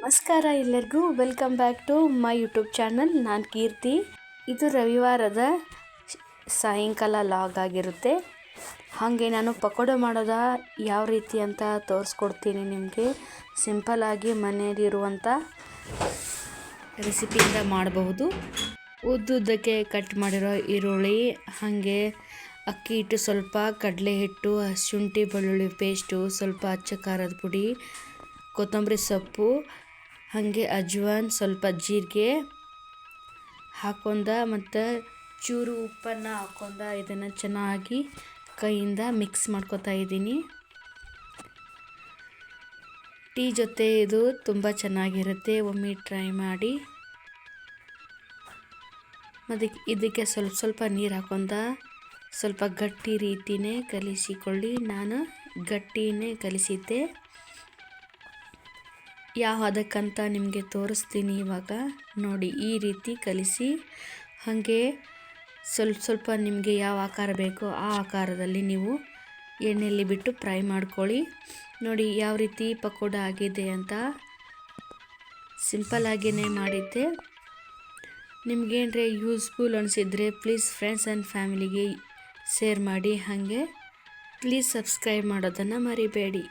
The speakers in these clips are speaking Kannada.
ನಮಸ್ಕಾರ ಎಲ್ಲರಿಗೂ, welcome back to my YouTube channel. ನಾನು ಕೀರ್ತಿ. ಇದು ರವಿವಾರದ ಸಾಯಂಕಾಲ ಲಾಗ್ ಆಗಿರುತ್ತೆ. ಹಾಗೆ ನಾನು ಪಕೋಡ ಮಾಡೋದ ಯಾವ ರೀತಿ ಅಂತ ತೋರಿಸ್ಕೊಡ್ತೀನಿ ನಿಮಗೆ. ಸಿಂಪಲ್ಲಾಗಿ ಮನೆಯಲ್ಲಿರುವಂಥ ರೆಸಿಪಿಯಿಂದ ಮಾಡಬಹುದು. ಉದ್ದುದ್ದಕ್ಕೆ ಕಟ್ ಮಾಡಿರೋ ಈರುಳ್ಳಿ, ಹಾಗೆ ಅಕ್ಕಿ ಹಿಟ್ಟು ಸ್ವಲ್ಪ, ಕಡಲೆ ಹಿಟ್ಟು, ಶುಂಠಿ ಬೆಳ್ಳುಳ್ಳಿ ಪೇಸ್ಟು, ಸ್ವಲ್ಪ ಅಚ್ಚ ಖಾರದ ಪುಡಿ, ಕೊತ್ತಂಬರಿ ಸೊಪ್ಪು, ಹಾಗೆ ಅಜ್ವಾನ್, ಸ್ವಲ್ಪ ಜೀರಿಗೆ ಹಾಕೊಂಡ ಮತ್ತು ಚೂರು ಉಪ್ಪನ್ನು ಹಾಕೊಂಡ ಇದನ್ನು ಚೆನ್ನಾಗಿ ಕೈಯಿಂದ ಮಿಕ್ಸ್ ಮಾಡ್ಕೊತಾ ಇದ್ದೀನಿ. ಟೀ ಜೊತೆ ಇದು ತುಂಬ ಚೆನ್ನಾಗಿರುತ್ತೆ, ಒಮ್ಮೆ ಟ್ರೈ ಮಾಡಿ. ಮತ್ತು ಇದಕ್ಕೆ ಸ್ವಲ್ಪ ನೀರು ಹಾಕೊಂಡ ಸ್ವಲ್ಪ ಗಟ್ಟಿ ರೀತಿಯೇ ಕಲಿಸಿಕೊಳ್ಳಿ. ನಾನು ಗಟ್ಟಿನೇ ಕಲಿಸಿದ್ದೆ. ಯಾವ ಅದಕ್ಕಂತ ನಿಮಗೆ ತೋರಿಸ್ತೀನಿ ಇವಾಗ ನೋಡಿ. ಈ ರೀತಿ ಕಲಿಸಿ, ಹಾಗೆ ಸ್ವಲ್ಪ ನಿಮಗೆ ಯಾವ ಆಕಾರ ಬೇಕೋ ಆ ಆಕಾರದಲ್ಲಿ ನೀವು ಎಣ್ಣೆಯಲ್ಲಿ ಬಿಟ್ಟು ಫ್ರೈ ಮಾಡ್ಕೊಳ್ಳಿ. ನೋಡಿ ಯಾವ ರೀತಿ ಪಕೋಡ ಆಗಿದೆ ಅಂತ. ಸಿಂಪಲ್ಲಾಗಿಯೇ ಮಾಡಿದ್ದೆ. ನಿಮಗೇನ್ರೆ ಯೂಸ್ಫುಲ್ ಅನಿಸಿದರೆ ಪ್ಲೀಸ್ ಫ್ರೆಂಡ್ಸ್ ಆ್ಯಂಡ್ ಫ್ಯಾಮಿಲಿಗೆ ಶೇರ್ ಮಾಡಿ. ಹಾಗೆ ಪ್ಲೀಸ್ ಸಬ್ಸ್ಕ್ರೈಬ್ ಮಾಡೋದನ್ನು ಮರಿಬೇಡಿ.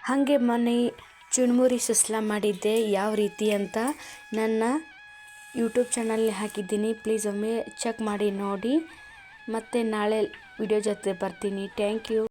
ಹಾಗೆ ಮೊನ್ನೆ ಚುರುಮುರಿ ಸುಸ್ಲಾ ಮಾಡಿದ್ದೆ ಯಾವ ರೀತಿ ಅಂತ ನನ್ನ ಯೂಟ್ಯೂಬ್ ಚಾನಲ್ನಲ್ಲಿ ಹಾಕಿದ್ದೀನಿ. ಪ್ಲೀಸ್ ಒಮ್ಮೆ ಚೆಕ್ ಮಾಡಿ ನೋಡಿ. ಮತ್ತು ನಾಳೆ ವಿಡಿಯೋ ಜೊತೆ ಬರ್ತೀನಿ. Thank you.